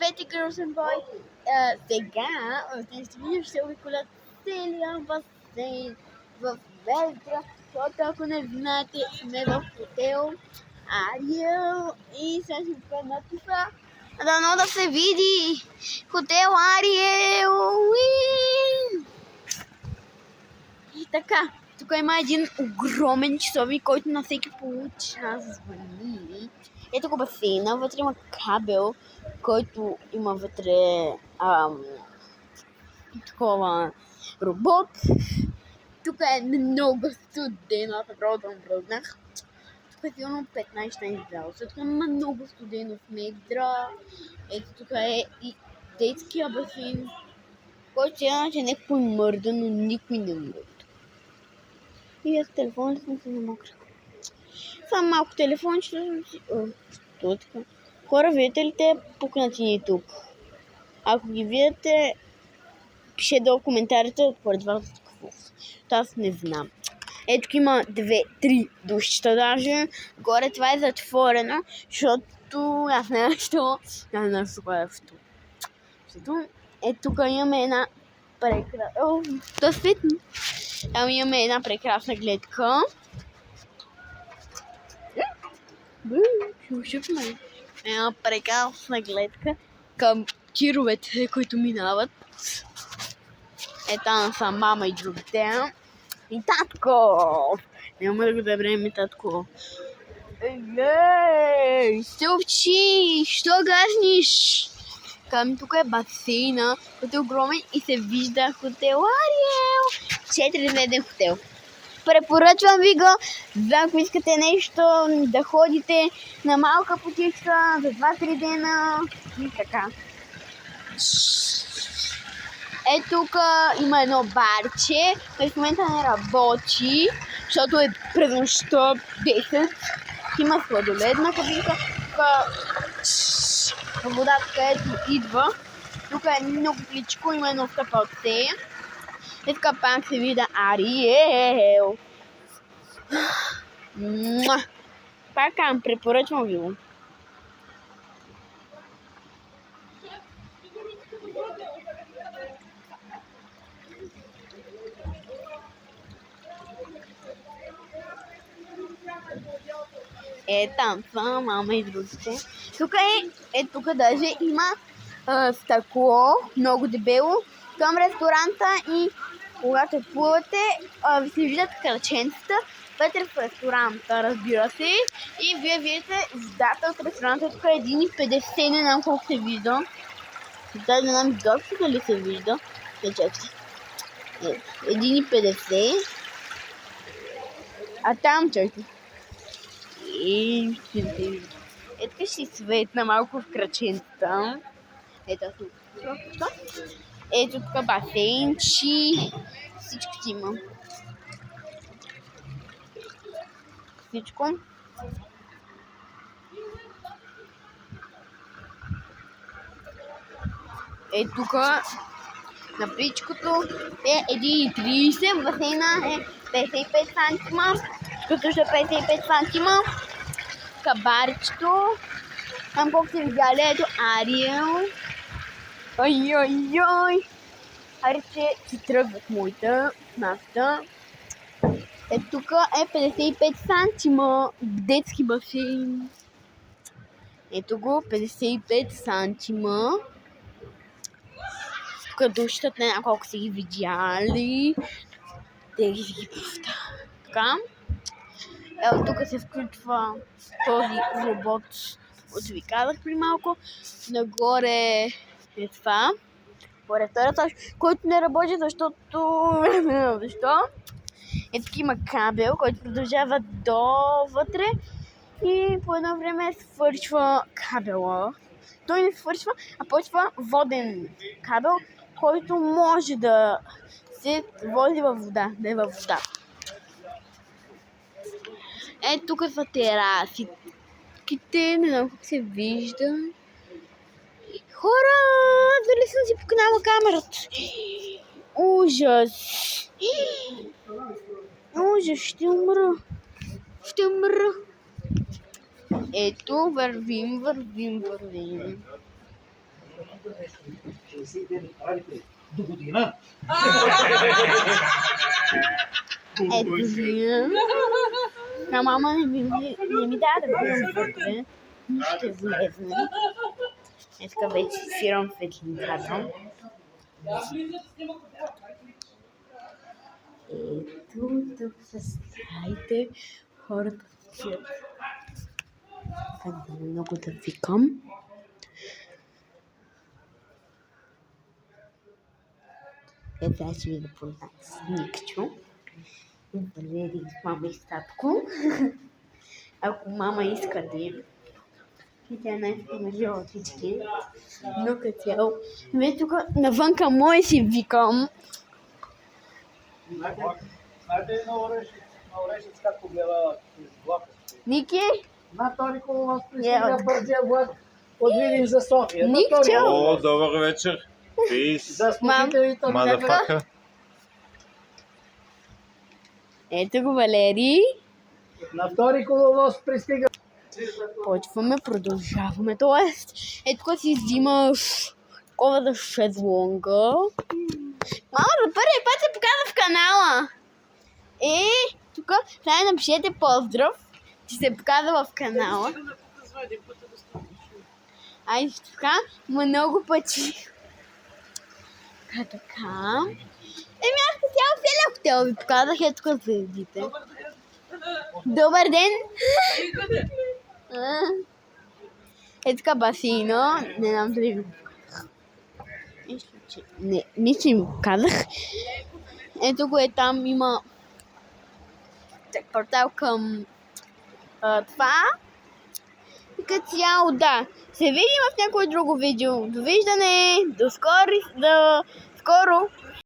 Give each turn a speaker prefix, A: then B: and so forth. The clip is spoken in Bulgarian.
A: Здравейте, Girls Boy! Сега в тези видео ще обиколя целия басейн в Велтра, защото ако не знаете, сме в хотел Ариел и сега ще покажа надписа. Дано да се види! Хотел Ариел! И така, тук има един огромен часовник, който на всеки получас звъни. Ето го басейна, вътре има кабел, който има вътре такова робот. Тук е много студено, аз направо да мръзнах. Тук е силно 15 градуса, тук има много студено в недра. Ето тук е и детския басейн, който сега е някакво мърда, но никой не мърда. И аз телефоните съм се намокрила. Само малко телефончето си... Що така? Хора, видите ли те пукнатини тук? Ако ги видите, пише долу в коментарите според вас какво. Аз не знам. Ето тук има 2-3 душчета даже. Горе това е затворено, защото аз не знам защо. Аз не знам защо е в тук. Защото ето тук имаме една прекрасна... То е светно. Там имаме една прекрасна гледка. Една прекрасна гледка към тировете, които минават. Ето са мама и другите. И татко! Няма да го забравим и татко. Ей, Стълчи! Що газниш? Тук е басейна, който е огромен и се вижда хотел Ариел. 4-звезден хотел. Препоръчвам ви го, ако искате нещо да ходите на малка почивка за 2-3 дена и така. Ето тук има едно барче, което в момента не работи, защото е през нощта 10. Има сладоледна кабинка. Тук водата, където идва. Тук е много пличко, има едно стъпалце. И така пак се вижда Ариел. Пак препоръчвам ви го. Там са мама и другите. Тук даже има стъкло, много дебело, към ресторанта и когато плувате, се виждат кръченцата вътре в ресторанта, разбира се. И вие видите водата от ресторанта, тук е 1,50, не знам колко се вижда. Да, не знам изобщо дали се вижда. 1,50. А там чакайте. Ето ще си светна малко в кръченцата. Ето тук басейнчи. Всичко си има. Всичко. Ето тук на пличкото е 1,30, в басейна е 55 сантима, тук също е 55 сантима. Кабарчето, там колко се видяли, ето Ариел. Ой. Арче си тръгват моята нафта. Ето тук е 55 сантима детски басейн. Ето го, 55 сантима. Тук душата, не знам колко са ги видяли. Те ги пуста. Така. Ето тук се включва този робот, който ви казах при малко. Нагоре е това. Горе втората, който не работи, защото... Защо? Ето тук има кабел, който продължава до вътре и по едно време свършва кабела. Той не свършва, а почва воден кабел, който може да се вози във вода, да е във вода. Ето тук са терасите, не знам как се вижда. Хора, дали съм си покнала камерата? Ужас! Ужас, ще умра. Ето, вървим.
B: До година.
A: На мама не ми даде да влизам вътре. Ще влезне. Така вече сирам светлинката. Ето тук са стаите. Хората стоят. Трябва много да викам. Ето аз ще ви да познам с Никчо. Валери с мама и с татко. Ако мама иска да им. И тя най-спомежила от всички. Но като цяло. Вие тук навънка мое си викам.
B: Знаете ли на Орешец как погледа из влака?
A: Ники?
B: На Ториково вас пристига бързия влак от Видин за София.
A: Никчо!
C: О, добър вечер.
B: За служителите от
C: Мадафака.
A: Ето го Валери.
B: на втори коловоз пристига.
A: Почваме, продължаваме. Тоест, ето тук си взимаш такова шезлонга. Мама, за първи път се показва в канала. Тук трябва да напишете поздрав, че се показва в канала. Ай, така, много пъти. Така. Аз по цяло целия хотел ви показах, ето тук звездите. Добър ден! Е така басейна, не знам дали ви показах. Не, че ми показах. Ето го е там, има портал към това. И като цяло, да. Се видим в някое друго видео. Довиждане! До скоро!